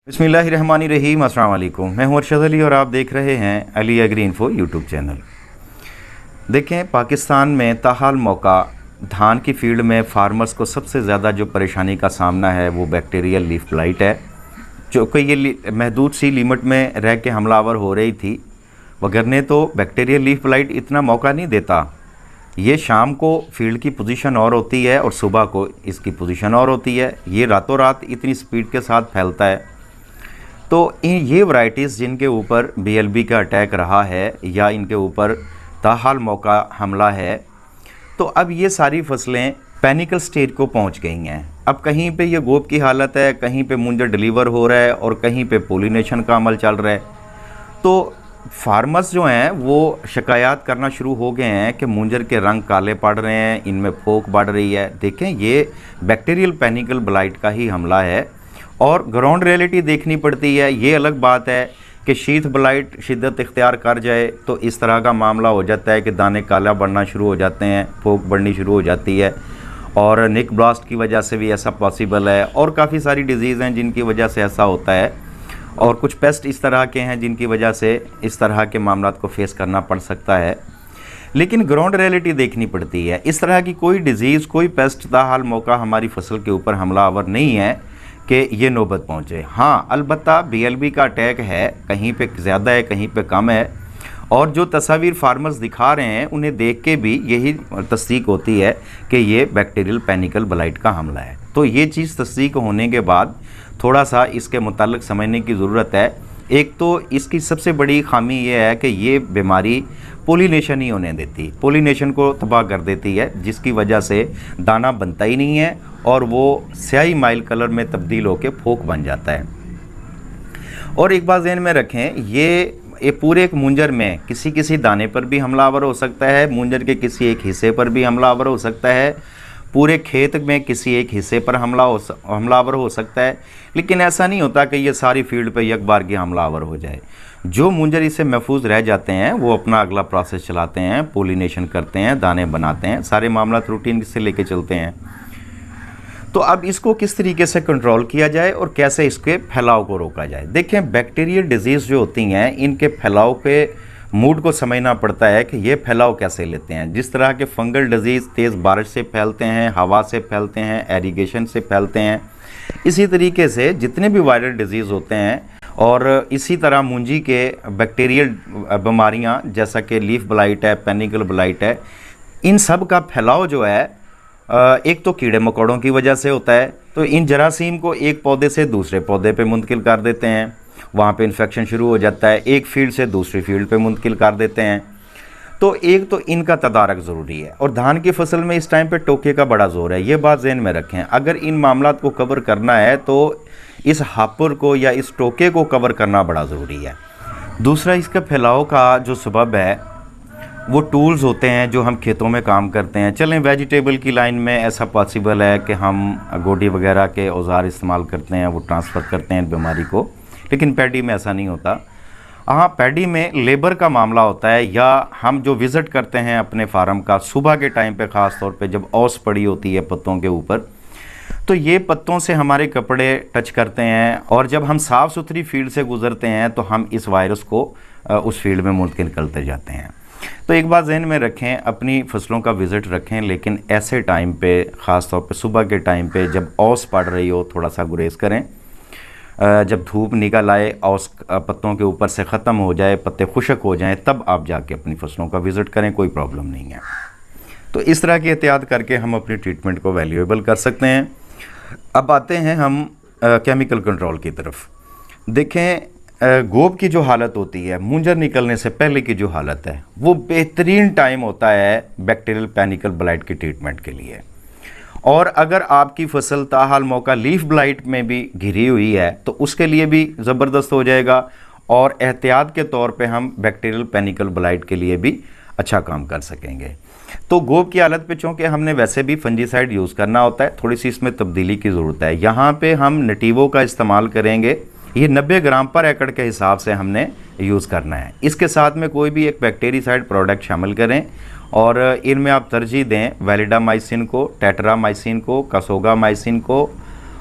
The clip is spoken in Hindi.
बिस्मिल्लाहिर्रहमानिर्रहीम। अस्सलाम वालेकुम। मैं हूं अरशद अली और आप देख रहे हैं Ali agri info YouTube channel. देखें, पाकिस्तान में ताहाल मौका धान की फील्ड में फार्मर्स को सबसे ज़्यादा जो परेशानी का सामना है वो बैक्टीरियल लीफ ब्लाइट है, जो कि ये महदूद सी लिमिट में रह के हमलावर हो रही थी। वगरने तो बैक्टीरियल लीफ ब्लाइट इतना मौका नहीं देता। ये शाम को फील्ड की पोजीशन और होती है और सुबह को इसकी पोजीशन और होती है। ये रातों रात इतनी स्पीड के साथ फैलता है। तो ये वैरायटीज़ जिनके ऊपर BLB का अटैक रहा है या इनके ऊपर ताहाल मौका हमला है, तो अब ये सारी फसलें पैनिकल स्टेज को पहुंच गई हैं। अब कहीं पे ये गोप की हालत है, कहीं पे मुंजर डिलीवर हो रहा है और कहीं पे पोलिनेशन का अमल चल रहा है। तो फार्मर्स जो हैं वो शिकायत करना शुरू हो गए हैं कि मुंजर के रंग काले पड़ रहे हैं, इनमें फोक बढ़ रही है। देखें, ये बैक्टीरियल पैनिकल ब्लाइट का ही हमला है और ग्राउंड रियलिटी देखनी पड़ती है। ये अलग बात है कि शीथ ब्लाइट शिद्दत इख्तियार कर जाए तो इस तरह का मामला हो जाता है कि दाने काला बढ़ना शुरू हो जाते हैं, फोक बढ़नी शुरू हो जाती है और निक ब्लास्ट की वजह से भी ऐसा पॉसिबल है। और काफ़ी सारी डिजीज़ हैं जिनकी वजह से ऐसा होता है और कुछ पेस्ट इस तरह के हैं जिनकी वजह से इस तरह के मामला को फेस करना पड़ सकता है। लेकिन ग्राउंड रियलिटी देखनी पड़ती है। इस तरह की कोई डिज़ीज़, कोई पेस्ट ताहाल मौका हमारी फसल के ऊपर हमलावर नहीं है कि ये नौबत पहुँचे। हाँ, अलबत्ता BLB का अटैक है, कहीं पे ज़्यादा है, कहीं पे कम है। और जो तस्वीर फार्मर्स दिखा रहे हैं उन्हें देख के भी यही तस्दीक होती है कि ये बैक्टीरियल पैनिकल ब्लाइट का हमला है। तो ये चीज़ तस्दीक होने के बाद थोड़ा सा इसके मुताल्लिक समझने की ज़रूरत है। एक तो इसकी सबसे बड़ी खामी ये है कि ये बीमारी पोलिनेशन ही होने देती, पोलिनेशन को तबाह कर देती है, जिसकी वजह से दाना बनता ही नहीं है और वो स्याही माइल कलर में तब्दील होकर फोक बन जाता है। और एक बात ज़हन में रखें, ये पूरे एक मुंजर में किसी किसी दाने पर भी हमलावर हो सकता है, मुंजर के किसी एक हिस्से पर भी हमलावर हो सकता है, पूरे खेत में किसी एक हिस्से पर हमलावर हो सकता है। लेकिन ऐसा नहीं होता कि ये सारी फील्ड पे एक बार की हमलावर हो जाए। जो मुंजर इससे महफूज रह जाते हैं वो अपना अगला प्रोसेस चलाते हैं, पोलिनेशन करते हैं, दाने बनाते हैं, सारे मामला रूटीन से लेके चलते हैं। तो अब इसको किस तरीके से कंट्रोल किया जाए और कैसे इसके फैलाव को रोका जाए। देखें, बैक्टीरियल डिजीज़ जो होती हैं इनके फैलाव के मूड को समझना पड़ता है कि ये फैलाव कैसे लेते हैं। जिस तरह के फंगल डिजीज़ तेज़ बारिश से फैलते हैं, हवा से फैलते हैं, एरीगेशन से फैलते हैं, इसी तरीके से जितने भी वायरल डिजीज़ होते हैं और इसी तरह मुंजी के बैक्टीरियल बीमारियां जैसा कि लीफ ब्लाइट है, पैनिकल ब्लाइट है, इन सब का फैलाव जो है एक तो कीड़े मकोड़ों की वजह से होता है। तो इन जरासीम को एक पौधे से दूसरे पौधे पे मुंतकिल कर देते हैं, वहाँ पे इन्फेक्शन शुरू हो जाता है, एक फील्ड से दूसरी फील्ड पे मुंतकिल कर देते हैं। तो एक तो इनका तदारक ज़रूरी है। और धान की फसल में इस टाइम पे टोके का बड़ा ज़ोर है, ये बात ज़हन में रखें। अगर इन मामलात को कवर करना है तो इस हापुर को या इस टोके को कवर करना बड़ा ज़रूरी है। दूसरा, इसका फैलाव का जो सबब है वो टूल्स होते हैं जो हम खेतों में काम करते हैं। चलें, वेजिटेबल की लाइन में ऐसा पॉसिबल है कि हम गोडी वगैरह के औजार इस्तेमाल करते हैं, वो ट्रांसफ़र करते हैं बीमारी को। लेकिन पैडी में ऐसा नहीं होता। हाँ, पैडी में लेबर का मामला होता है, या हम जो विज़िट करते हैं अपने फार्म का सुबह के टाइम पे, ख़ास तौर पे जब ओस पड़ी होती है पत्तों के ऊपर, तो ये पत्तों से हमारे कपड़े टच करते हैं और जब हम साफ़ सुथरी फील्ड से गुज़रते हैं तो हम इस वायरस को उस फील्ड में मुंतकिल करते जाते हैं। तो एक बात जहन में रखें, अपनी फसलों का विज़िट रखें, लेकिन ऐसे टाइम पे, ख़ास तौर पे सुबह के टाइम पे जब ओस पड़ रही हो, थोड़ा सा गुरेज करें। जब धूप निकल आए, ओस पत्तों के ऊपर से ख़त्म हो जाए, पत्ते खुश्क हो जाएं, तब आप जाके अपनी फसलों का विज़िट करें, कोई प्रॉब्लम नहीं है। तो इस तरह की एहतियात करके हम अपनी ट्रीटमेंट को वैल्यूएबल कर सकते हैं। अब आते हैं हम केमिकल कंट्रोल की तरफ। देखें, गोब की जो हालत होती है, मुंजर निकलने से पहले की जो हालत है, वो बेहतरीन टाइम होता है बैक्टीरियल पैनिकल ब्लाइट की ट्रीटमेंट के लिए। और अगर आपकी फसल ताहाल मौका लीफ ब्लाइट में भी घिरी हुई है तो उसके लिए भी ज़बरदस्त हो जाएगा और एहतियात के तौर पे हम बैक्टीरियल पैनिकल ब्लाइट के लिए भी अच्छा काम कर सकेंगे। तो गोब की हालत पे चूँकि हमने वैसे भी फंजीसाइड यूज़ करना होता है, थोड़ी सी इसमें तब्दीली की ज़रूरत है। यहाँ पे हम नेटिवो का इस्तेमाल करेंगे। ये 90 ग्राम पर एकड़ के हिसाब से हमने यूज़ करना है। इसके साथ में कोई भी एक बैक्टीरिसाइड प्रोडक्ट शामिल करें और इनमें आप तरजीह दें वैलिडामाइसिन को, टेट्रामाइसिन को, कसोगामाइसिन को